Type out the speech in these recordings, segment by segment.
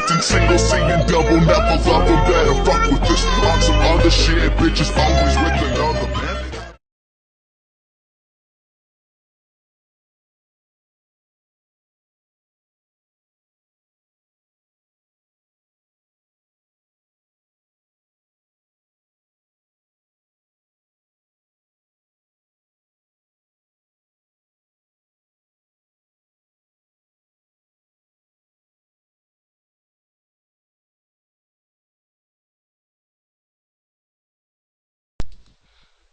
Texting single, seeing double, never love them, better fuck with this. On some other shit, bitches always with another man.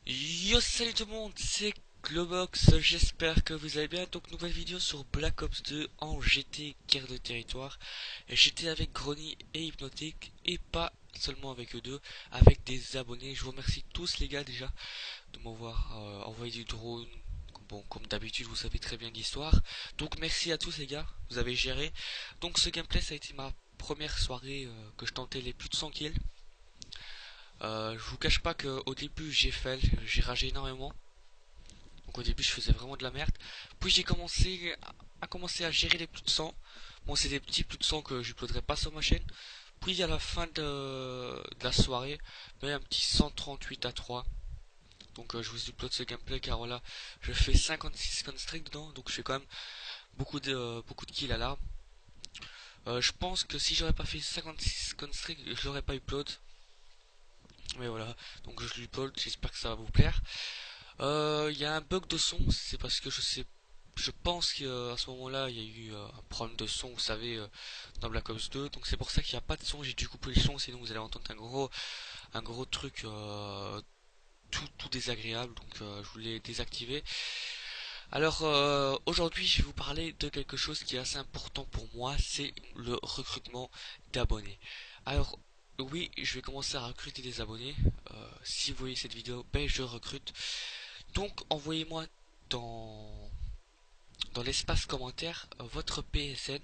Yo, salut tout le monde, c'est Globox, j'espère que vous allez bien. Donc nouvelle vidéo sur Black Ops 2 en GT Guerre de Territoire. Et j'étais avec Grony et Hypnotic, et pas seulement avec eux deux, avec des abonnés. Je vous remercie tous les gars déjà de m'avoir envoyé du drone. Bon, comme d'habitude, vous savez très bien l'histoire. Donc merci à tous les gars, vous avez géré. Donc ce gameplay, ça a été ma première soirée que je tentais les plus de 100 kills. Je vous cache pas que au début j'ai fail, j'ai ragé énormément. Donc au début je faisais vraiment de la merde. Puis j'ai commencé à gérer les plus de 100. Bon, c'est des petits plus de 100 que je uploaderai pas sur ma chaîne. Puis à la fin de la soirée, ben, un petit 138 à 3. Donc je vous upload ce gameplay car voilà, je fais 56 streak dedans, donc je fais quand même beaucoup de kills à l'arme. Je pense que si j'aurais pas fait 56 streak, je l'aurais pas upload. Mais voilà, donc je lui upload, j'espère que ça va vous plaire. Il y a un bug de son, c'est parce que je pense qu'à ce moment-là, il y a eu un problème de son, vous savez, dans Black Ops 2. Donc c'est pour ça qu'il n'y a pas de son, j'ai dû couper le son, sinon vous allez entendre un gros truc tout désagréable. Donc je voulais désactiver. Alors aujourd'hui, je vais vous parler de quelque chose qui est assez important pour moi, c'est le recrutement d'abonnés. Alors oui, je vais commencer à recruter des abonnés. Si vous voyez cette vidéo, ben je recrute. Donc envoyez-moi dans l'espace commentaire votre PSN,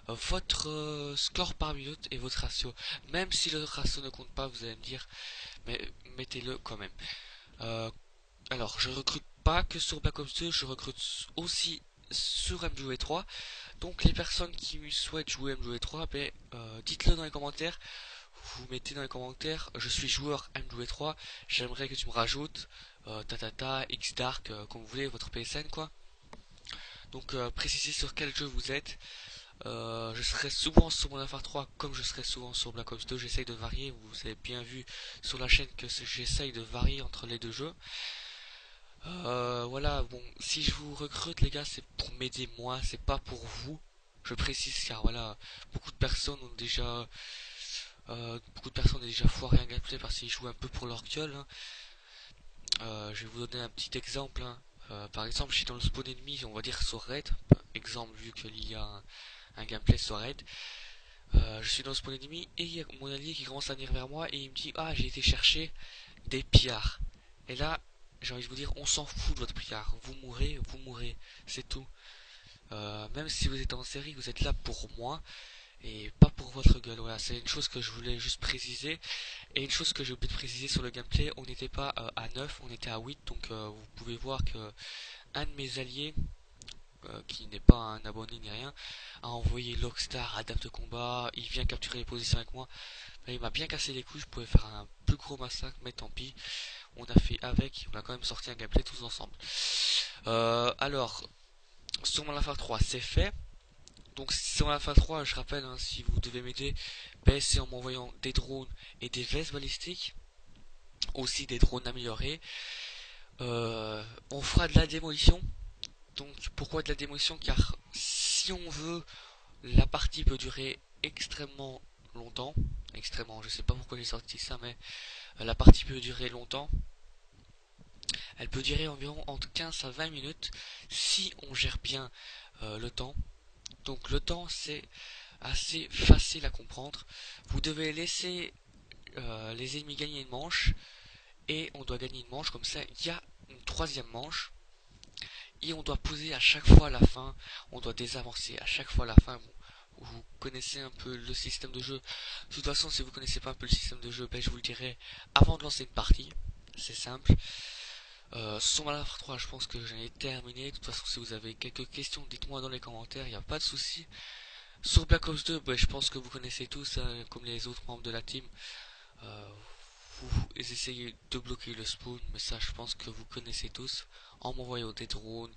votre score par minute et votre ratio. Même si le ratio ne compte pas, vous allez me dire, mais mettez-le quand même. Euh, alors je recrute pas que sur Black Ops 2, je recrute aussi sur MW3. Donc les personnes qui souhaitent jouer MW3, ben, dites-le dans les commentaires. Vous mettez dans les commentaires, je suis joueur MW3, j'aimerais que tu me rajoutes Xdark, comme vous voulez, votre PSN quoi. Donc précisez sur quel jeu vous êtes. Je serai souvent sur mon FR3 comme je serai souvent sur Black Ops 2, j'essaye de varier, vous avez bien vu sur la chaîne que j'essaye de varier entre les deux jeux. Voilà, bon, si je vous recrute les gars, c'est pour m'aider moi, c'est pas pour vous. Je précise car voilà, beaucoup de personnes ont déjà foiré un gameplay parce qu'ils jouent un peu pour leur gueule. Hein. Je vais vous donner un petit exemple. Hein. Par exemple, je suis dans le spawn ennemi, on va dire sur raid. Exemple, vu qu'il y a un gameplay sur raid. Je suis dans le spawn ennemi et il y a mon allié qui commence à venir vers moi et il me dit ah j'ai été chercher des pillards. Et là, j'ai envie de vous dire on s'en fout de votre pillard. Vous mourrez, c'est tout. Même si vous êtes en série, vous êtes là pour moi et pas pour votre gueule. Voilà, c'est une chose que je voulais juste préciser. Et une chose que j'ai oublié de préciser sur le gameplay, on n'était pas à 9, on était à 8. Donc vous pouvez voir que un de mes alliés, qui n'est pas un abonné ni rien, a envoyé Lockstar à Dame de combat, il vient capturer les positions avec moi. Il m'a bien cassé les couilles, je pouvais faire un plus gros massacre, mais tant pis. On a fait avec, on a quand même sorti un gameplay tous ensemble. Alors, sur mon Alpha 3, c'est fait. Donc sur l'Alpha 3, je rappelle, hein, si vous devez m'aider, ben, c'est en m'envoyant des drones et des vestes balistiques, aussi des drones améliorés. On fera de la démolition. Donc pourquoi de la démolition? Car si on veut, la partie peut durer extrêmement longtemps. Extrêmement, je sais pas pourquoi j'ai sorti ça, mais la partie peut durer longtemps. Elle peut durer environ entre 15 à 20 minutes si on gère bien le temps. Donc le temps c'est assez facile à comprendre. Vous devez laisser les ennemis gagner une manche et on doit gagner une manche, comme ça il y a une troisième manche et on doit poser à chaque fois à la fin, on doit désamorcer à chaque fois à la fin. Bon, vous connaissez un peu le système de jeu. De toute façon, si vous connaissez pas un peu le système de jeu, ben, je vous le dirai avant de lancer une partie. C'est simple. Sur ma 3, je pense que j'en ai terminé. De toute façon, si vous avez quelques questions, dites-moi dans les commentaires, il n'y a pas de souci. Sur Black Ops 2, je pense que vous connaissez tous, hein, comme les autres membres de la team. Euh, vous essayez de bloquer le spawn, mais ça je pense que vous connaissez tous, en m'envoyant des drones,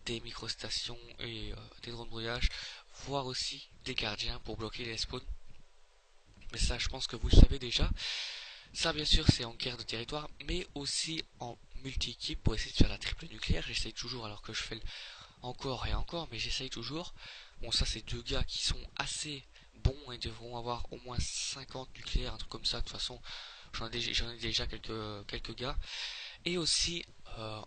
des microstations et des drones brouillage, voire aussi des gardiens pour bloquer les spawns. Mais ça je pense que vous le savez déjà. Ça bien sûr c'est en guerre de territoire, mais aussi en multi-équipe pour essayer de faire la triple nucléaire. J'essaye toujours, alors que je fais encore et encore, mais j'essaye toujours. Bon, ça c'est deux gars qui sont assez bons et devront avoir au moins 50 nucléaires, un truc comme ça. De toute façon, j'en ai déjà quelques gars. Et aussi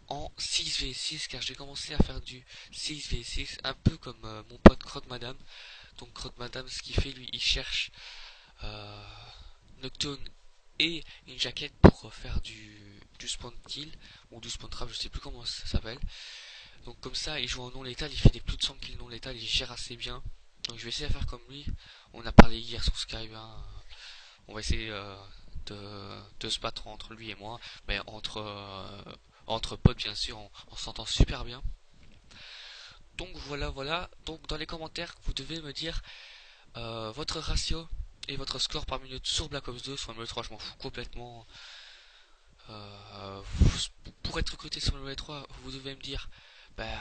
en 6v6, car j'ai commencé à faire du 6v6, un peu comme mon pote Crotte Madame. Donc Crotte Madame, ce qu'il fait lui, il cherche Nocturne et une jaquette pour faire du spawn kill ou du spawn trap, je sais plus comment ça s'appelle. Donc comme ça il joue en non létal, il fait des plus de 100 kills non létal, il gère assez bien. Donc je vais essayer de faire comme lui. On a parlé hier sur Skype, hein. On va essayer de se battre entre lui et moi, mais entre potes bien sûr, on s'entend super bien. Donc voilà, donc dans les commentaires vous devez me dire votre ratio et votre score par minute sur Black Ops 2. Sur MW3 je m'en fous complètement. Pour être recruté sur MW3 vous devez me dire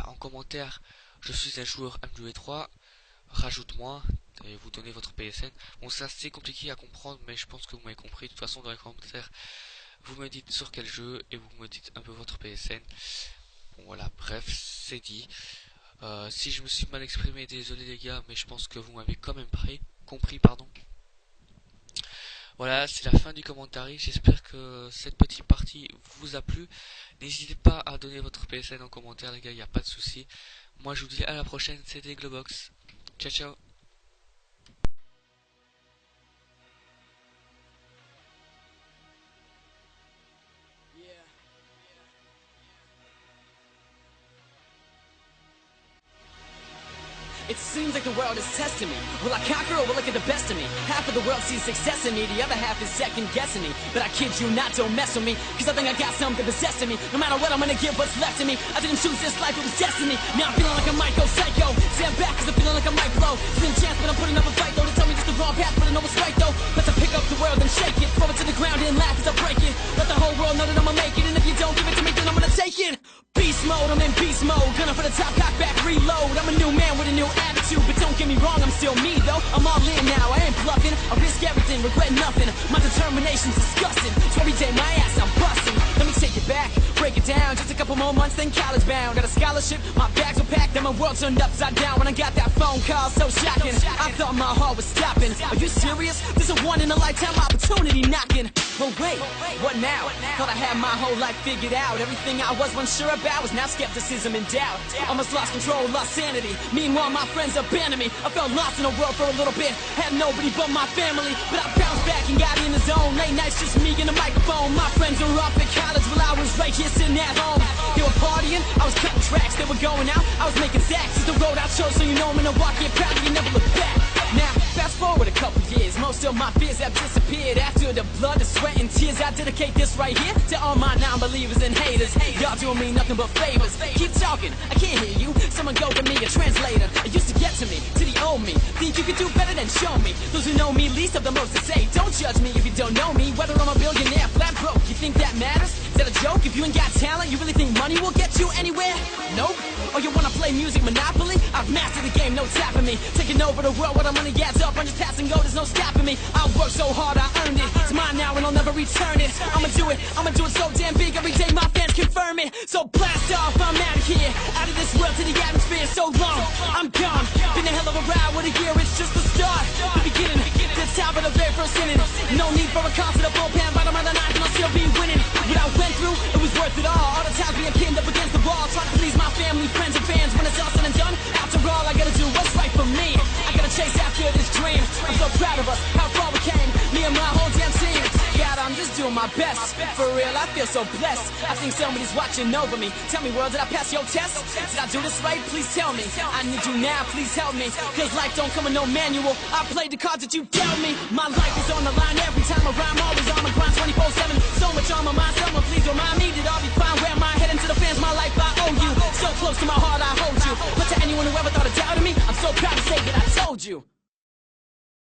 en commentaire, je suis un joueur MW3, rajoute-moi et vous donnez votre PSN. Bon, ça c'est compliqué à comprendre, mais je pense que vous m'avez compris. De toute façon, dans les commentaires, vous me dites sur quel jeu et vous me dites un peu votre PSN. Bon, voilà, bref, c'est dit. Si je me suis mal exprimé, désolé les gars, mais je pense que vous m'avez quand même compris. Voilà, c'est la fin du commentaire. J'espère que cette petite partie vous a plu. N'hésitez pas à donner votre PSN en commentaire les gars, il n'y a pas de souci. Moi je vous dis à la prochaine, c'était Globox. Ciao ciao. It seems like the world is testing me. Will I conquer or will it get the best of me? Half of the world sees success in me, the other half is second guessing me. But I kid you not, don't mess with me, cause I think I got something possessing me. No matter what, I'm gonna give what's left of me. I didn't choose this life, it was destiny. Now I'm feeling like I might go psycho. Stand back cause I'm feeling like I might blow. Thin chance but I'm putting up a fight though. They tell me just the wrong path but I know what's right though. Let's pick up the world and shake it. Throw it to the ground and laugh as I break it. Let the whole world know that I'ma make it. And if you don't give it to me then I'm gonna take it. Beast mode, I'm in beast mode. Gunning for the top, cock back, reload. I'm a new man with a new attitude, but don't get me wrong, I'm still me though. I'm all in now, I ain't bluffing. I risk everything, regret nothing. My determination's disgusting. So every day my ass I'm busting. Let me take it back, break it down. Just a couple more months, then college bound. Got a scholarship, my bags were packed, then my world turned upside down when I got that phone call. So shocking, I thought my heart was stopping. Are you serious? This is a one in a lifetime opportunity knocking. Well wait, what now? Thought I had my whole life figured out. Everything I was once sure about was now skepticism and doubt. Almost lost control, lost sanity. Meanwhile my friends abandoned me. I felt lost in the world for a little bit. Had nobody but my family, but I bounced back and got in the zone. Late nights just me and the microphone. My friends were off at college while I was right here sitting at home. They were partying, I was cutting tracks. They were going out, I was making sacks. It's the road I chose, so you know I'm in Milwaukee. Proud you never look back. Now, fast forward a couple years, most of my fears have disappeared. After the blood, the sweat, and tears, I dedicate this right here to all my non-believers and haters. Y'all doing me nothing but favors. Keep talking, I can't hear you. Someone go get me a translator. It used to get to me, to the old me. Think you could do better than show me. Those who know me least have the most to say. Don't judge me if you don't know me. Whether I'm a billionaire, flat broke, you think that matters? Is that a joke? If you ain't got talent, you really think money will get you anywhere? Nope. Or you wanna play music Monopoly? I've mastered the game, no tapping me. Taking over the world with the money adds up. I'm just passing go, there's no stopping me. I work so hard, I earned it. It's mine now and I'll never return it. I'ma do it so damn big. Every day my fans confirm it. So blast off, I'm out of here. Out of this world to the atmosphere, so long, I'm gone. Been a hell of a ride with a year, it's just the start. The beginning, the top of the very first inning. No need for a concert, a bullpen, bottom of the ninth, and I'll still be winning. What I went through, it was worth it all. All the times being pinned up against the wall, trying to please my family, friends, and fans. When it's all said and done, after all, I gotta do what's right for me. I gotta chase after this dream. I'm so proud of us, how far we came, me and my whole damn team. God, I'm just doing my best. For real, I feel so blessed. I think somebody's watching over me. Tell me, world, did I pass your test? Did I do this right? Please tell me. I need you now, please help me. Cause life don't come with no manual. I played the cards that you dealt me. My life is on the line every time I rhyme. Always on my grind 24/7. So much on my mind, someone please remind me that I'll be fine. Where my head into the fans, my life I owe you. So close to my heart, I hold you. But to anyone who ever thought of doubting me, I'm so proud to say that I told you.